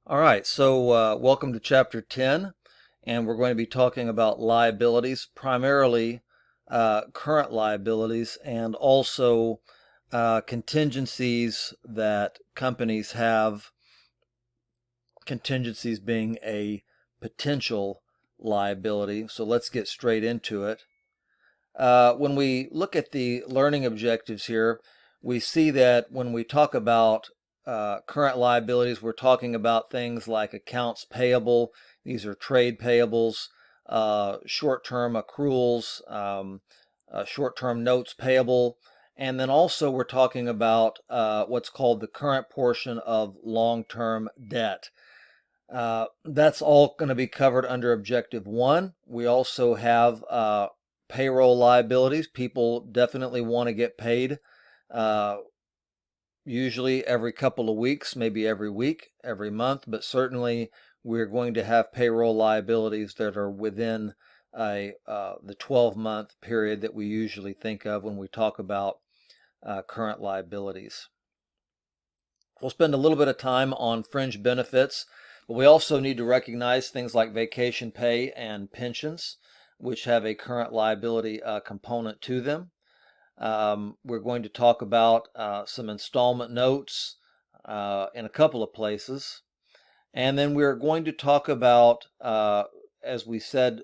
All right, so welcome to Chapter 10, and we're going to be talking about liabilities, primarily current liabilities, and also contingencies that companies have, contingencies being a potential liability. So let's get straight into it. When we look at the learning objectives here, we see that when we talk about current liabilities, we're talking about things like accounts payable. These are trade payables, short-term accruals, short-term notes payable, and then also we're talking about what's called the current portion of long-term debt. That's all going to be covered under Objective 1. We also have payroll liabilities. People definitely want to get paid, usually every couple of weeks, maybe every week, every month, but certainly we're going to have payroll liabilities that are within the 12-month period that we usually think of when we talk about current liabilities. We'll spend a little bit of time on fringe benefits, but we also need to recognize things like vacation pay and pensions, which have a current liability component to them. We're going to talk about some installment notes in a couple of places. And then we're going to talk about, as we said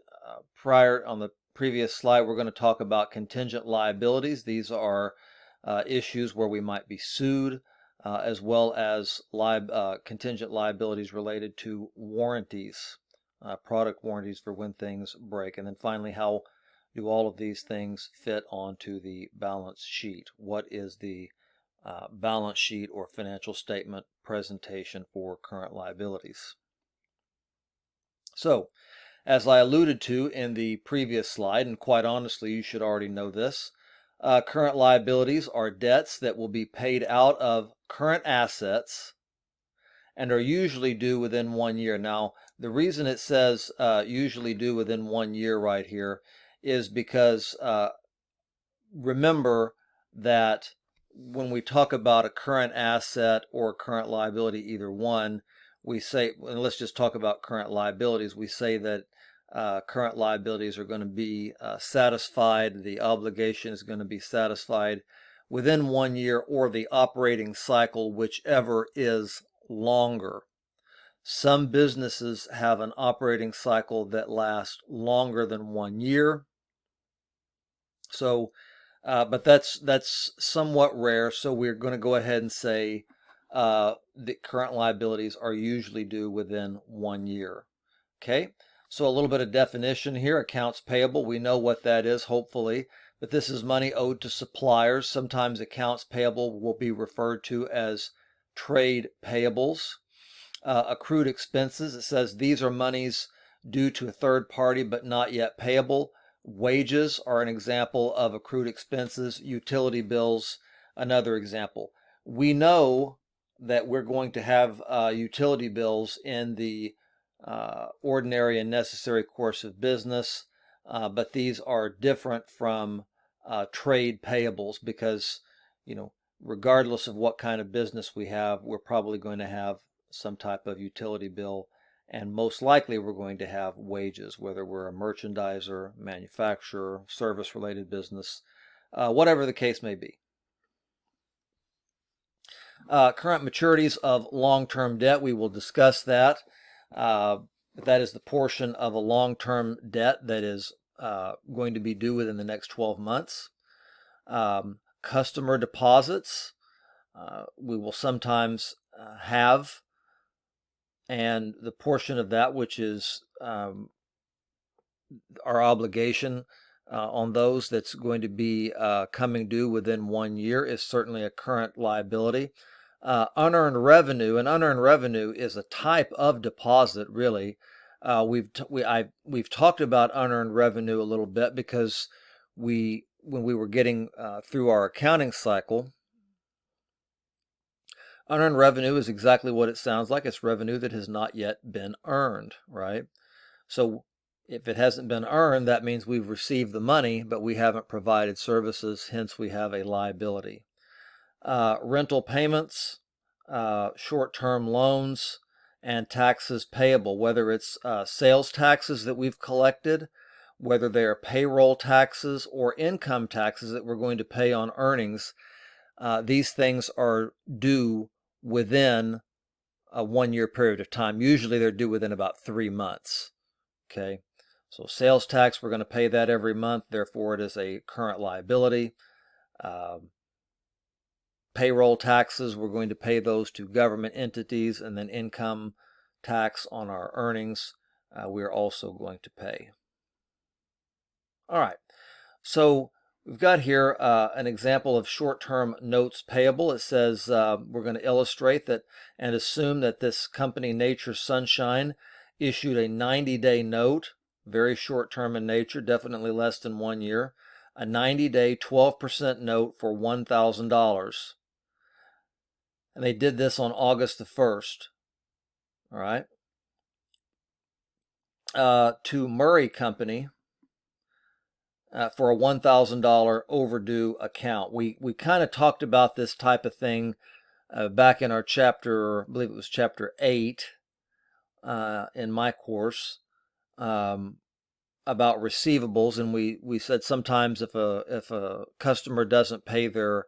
prior on the previous slide, we're going to talk about contingent liabilities. These are issues where we might be sued, as well as contingent liabilities related to warranties, product warranties for when things break. And then finally, how do all of these things fit onto the balance sheet? What is the balance sheet or financial statement presentation for current liabilities? So, as I alluded to in the previous slide, and quite honestly, you should already know this, current liabilities are debts that will be paid out of current assets and are usually due within 1 year. Now, the reason it says usually due within 1 year right here is because remember that when we talk about a current asset or current liability, either one, we say, and let's just talk about current liabilities, we say that current liabilities are going to be satisfied, the obligation is going to be satisfied within 1 year or the operating cycle, whichever is longer. Some businesses have an operating cycle that lasts longer than 1 year. So, but that's somewhat rare. So we're going to go ahead and say the current liabilities are usually due within 1 year. Okay. So a little bit of definition here. Accounts payable, we know what that is, hopefully, but this is money owed to suppliers. Sometimes accounts payable will be referred to as trade payables. Accrued expenses, it says these are monies due to a third party but not yet payable. Wages are an example of accrued expenses. Utility bills, another example. We know that we're going to have utility bills in the ordinary and necessary course of business, but these are different from trade payables because, regardless of what kind of business we have, we're probably going to have some type of utility bill, and most likely we're going to have wages, whether we're a merchandiser, manufacturer, service-related business, whatever the case may be. Current maturities of long-term debt, we will discuss that. That is the portion of a long-term debt that is going to be due within the next 12 months. Customer deposits, we will sometimes have, and the portion of that which is our obligation on those that's going to be coming due within 1 year is certainly a current liability. Unearned revenue, and unearned revenue is a type of deposit, really. We've talked about unearned revenue a little bit because when we were getting through our accounting cycle, unearned revenue is exactly what it sounds like. It's revenue that has not yet been earned, right? So if it hasn't been earned, that means we've received the money, but we haven't provided services, hence we have a liability. Rental payments, short-term loans, and taxes payable, whether it's sales taxes that we've collected, whether they're payroll taxes or income taxes that we're going to pay on earnings. These things are due within a 1 year period of time. Usually they're due within about 3 months. Okay, so sales tax, we're going to pay that every month, therefore it is a current liability. Payroll taxes, we're going to pay those to government entities, and then income tax on our earnings, we're also going to pay. All right, so we've got here an example of short-term notes payable. It says we're going to illustrate that and assume that this company, Nature Sunshine, issued a 90-day note, very short-term in nature, definitely less than 1 year, a 90-day 12% note for $1,000. And they did this on August the 1st. All right. To Murray Company for a $1,000 overdue account. We kind of talked about this type of thing back in our chapter, I believe it was chapter 8 in my course, about receivables, and we said sometimes if a customer doesn't pay their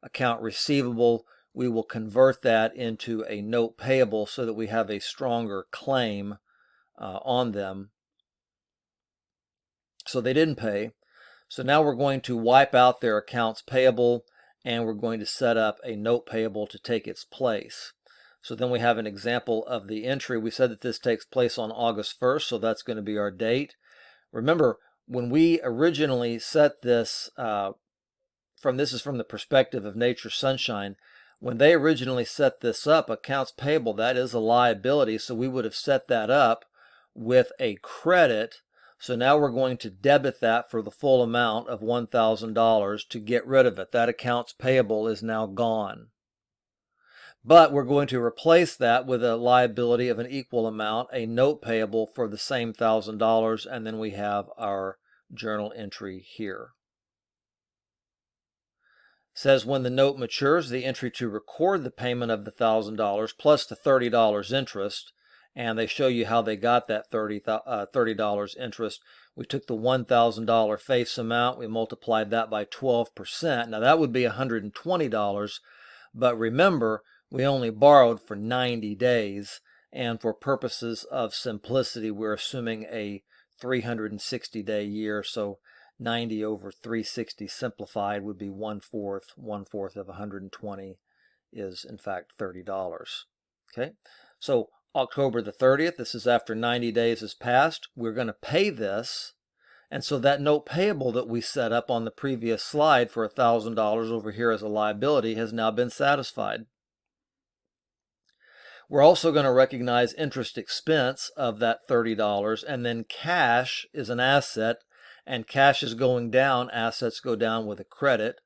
account receivable, we will convert that into a note payable so that we have a stronger claim on them. So they didn't pay. So now we're going to wipe out their accounts payable, and we're going to set up a note payable to take its place. So then we have an example of the entry. We said that this takes place on August 1st, so that's going to be our date. Remember, when we originally set this, this is from the perspective of Nature Sunshine, when they originally set this up, accounts payable, that is a liability, so we would have set that up with a credit. So now we're going to debit that for the full amount of $1,000 to get rid of it. That accounts payable is now gone. But we're going to replace that with a liability of an equal amount, a note payable for the same $1,000, and then we have our journal entry here. It says when the note matures, the entry to record the payment of the $1,000 plus the $30 interest, and they show you how they got that $30 interest. We took the $1,000 face amount, we multiplied that by 12%. Now that would be $120, but remember, we only borrowed for 90 days, and for purposes of simplicity, we're assuming a 360-day year, so 90 over 360 simplified would be 1/4. 1/4 of 120 is in fact $30. Okay, so October the 30th, this is after 90 days has passed. We're going to pay this, and so that note payable that we set up on the previous slide for $1,000 over here as a liability has now been satisfied. We're also going to recognize interest expense of that $30, and then cash is an asset, and cash is going down, assets go down with a credit.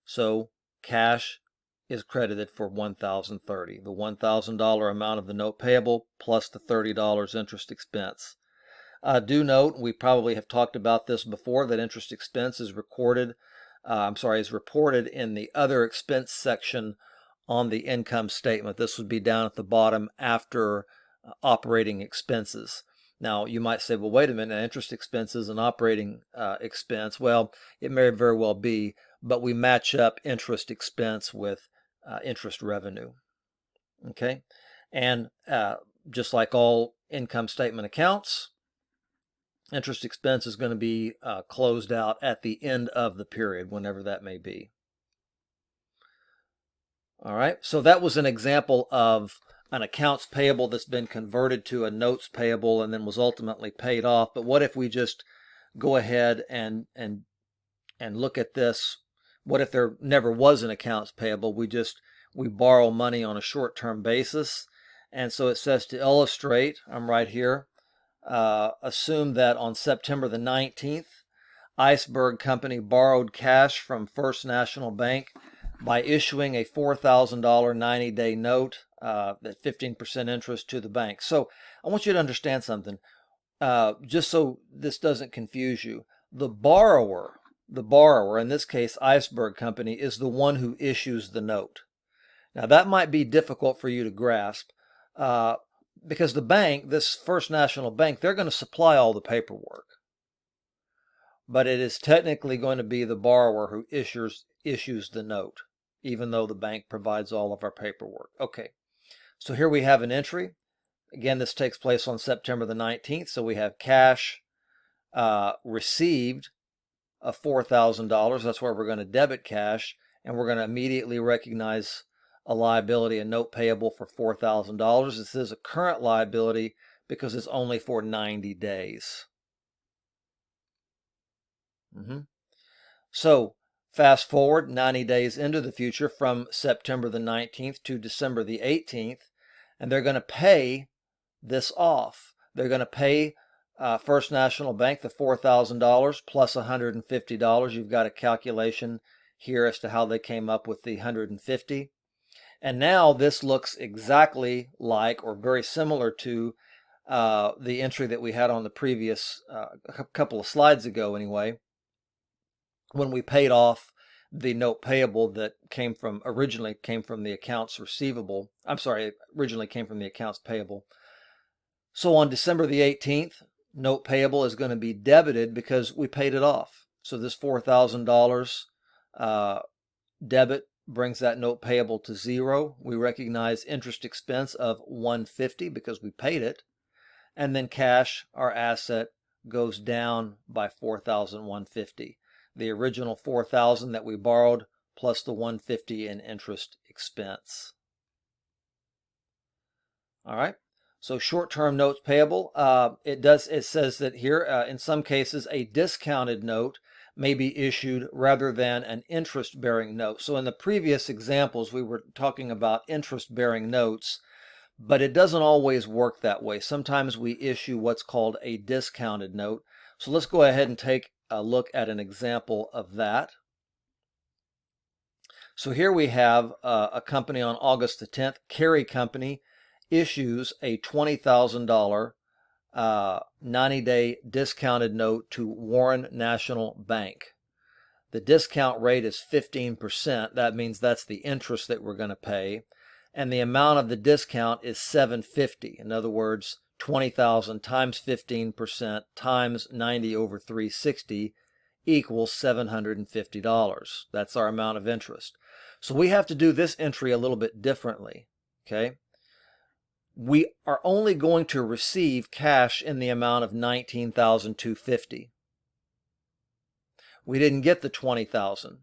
So cash is credited for $1,030, the $1,000 amount of the note payable plus the $30 interest expense. Do note, we probably have talked about this before, that interest expense is reported in the other expense section on the income statement. This would be down at the bottom after operating expenses. Now, you might say, well, wait a minute, interest expense is an operating expense. Well, it may very well be, but we match up interest expense with interest revenue. Okay, and just like all income statement accounts, interest expense is going to be closed out at the end of the period, whenever that may be. All right, so that was an example of an accounts payable that's been converted to a notes payable and then was ultimately paid off. But what if we just go ahead and look at this? What if there never was an accounts payable? We borrow money on a short-term basis. And so it says to illustrate, I'm right here, assume that on September the 19th, Iceberg Company borrowed cash from First National Bank by issuing a $4,000 90-day note at 15% interest to the bank. So I want you to understand something, just so this doesn't confuse you. The borrower, in this case Iceberg Company, is the one who issues the note. Now that might be difficult for you to grasp. because the bank, this First National Bank, they're going to supply all the paperwork. But it is technically going to be the borrower who issues the note, even though the bank provides all of our paperwork. Okay, so here we have an entry. Again, this takes place on September the 19th, so we have cash received of $4,000. That's where we're going to debit cash, and we're going to immediately recognize a liability, a note payable for $4,000. This is a current liability because it's only for 90 days. So fast forward 90 days into the future from September the 19th to December the 18th, and they're going to pay this off. They're going to pay First National Bank the $4,000 plus $150. You've got a calculation here as to how they came up with the $150. And now this looks exactly like, or very similar to, the entry that we had on the previous a couple of slides ago anyway, when we paid off the note payable that originally came from the accounts receivable. Originally came from the accounts payable. So on December the 18th, note payable is going to be debited because we paid it off. So this $4,000 debit brings that note payable to zero. We recognize interest expense of $150 because we paid it. And then cash, our asset, goes down by $4,150. The original $4,000 that we borrowed plus the $150 in interest expense. All right. So short-term notes payable. It says that here, in some cases, a discounted note may be issued rather than an interest-bearing note. So in the previous examples, we were talking about interest-bearing notes, but it doesn't always work that way. Sometimes we issue what's called a discounted note. So let's go ahead and take a look at an example of that. So here we have a company on August the 10th, Carey Company, issues a $20,000 90-day discounted note to Warren National Bank. The discount rate is 15%. That means that's the interest that we're going to pay. And the amount of the discount is $750. In other words, 20,000 times 15% times 90 over 360 equals $750. That's our amount of interest. So we have to do this entry a little bit differently. Okay. We are only going to receive cash in the amount of $19,250. We didn't get the $20,000.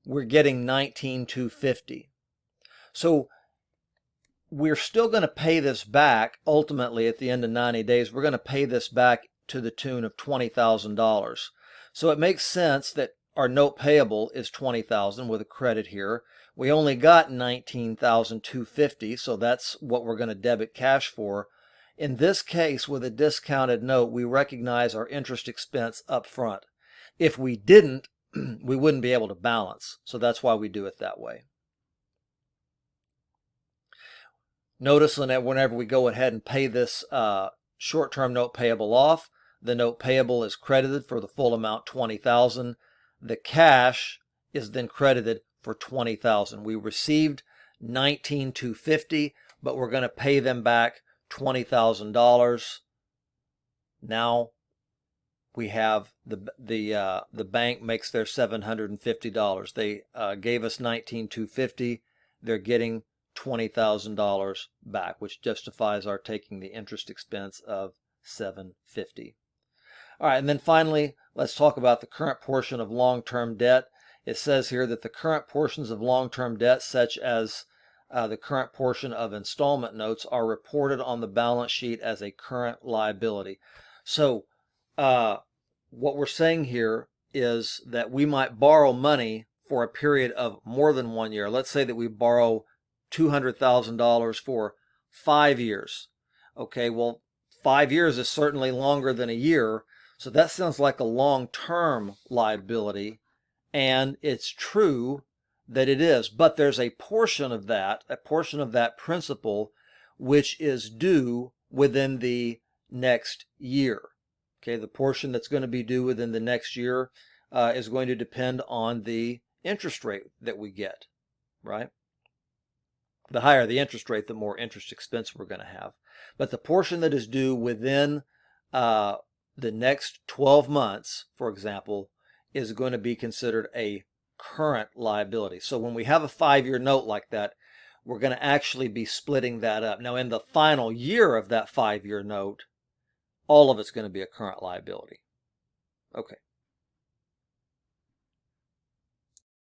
We're getting $19,250. So we're still going to pay this back ultimately at the end of 90 days. We're going to pay this back to the tune of $20,000. So it makes sense that our note payable is $20,000 with a credit here. We only got $19,250, so that's what we're going to debit cash for. In this case, with a discounted note, we recognize our interest expense up front. If we didn't, we wouldn't be able to balance. So that's why we do it that way. Notice that whenever we go ahead and pay this short-term note payable off, the note payable is credited for the full amount, $20,000. The cash is then credited for $20,000. We received $19,250, but we're going to pay them back $20,000. Now we have the bank makes their $750. They gave us $19,250. They're getting $20,000 back, which justifies our taking the interest expense of $750. All right, and then finally, let's talk about the current portion of long-term debt. It says here that the current portions of long-term debt, such as the current portion of installment notes, are reported on the balance sheet as a current liability. So what we're saying here is that we might borrow money for a period of more than 1 year. Let's say that we borrow $200,000 for 5 years. Okay, well, 5 years is certainly longer than a year, so that sounds like a long-term liability, and it's true that it is, but there's a portion of that principal, which is due within the next year. Okay, the portion that's going to be due within the next year is going to depend on the interest rate that we get, right? The higher the interest rate, the more interest expense we're going to have. But the portion that is due within the next 12 months, for example, is going to be considered a current liability. So when we have a 5-year note like that, we're going to actually be splitting that up. Now, in the final year of that 5-year note, all of it's going to be a current liability. Okay.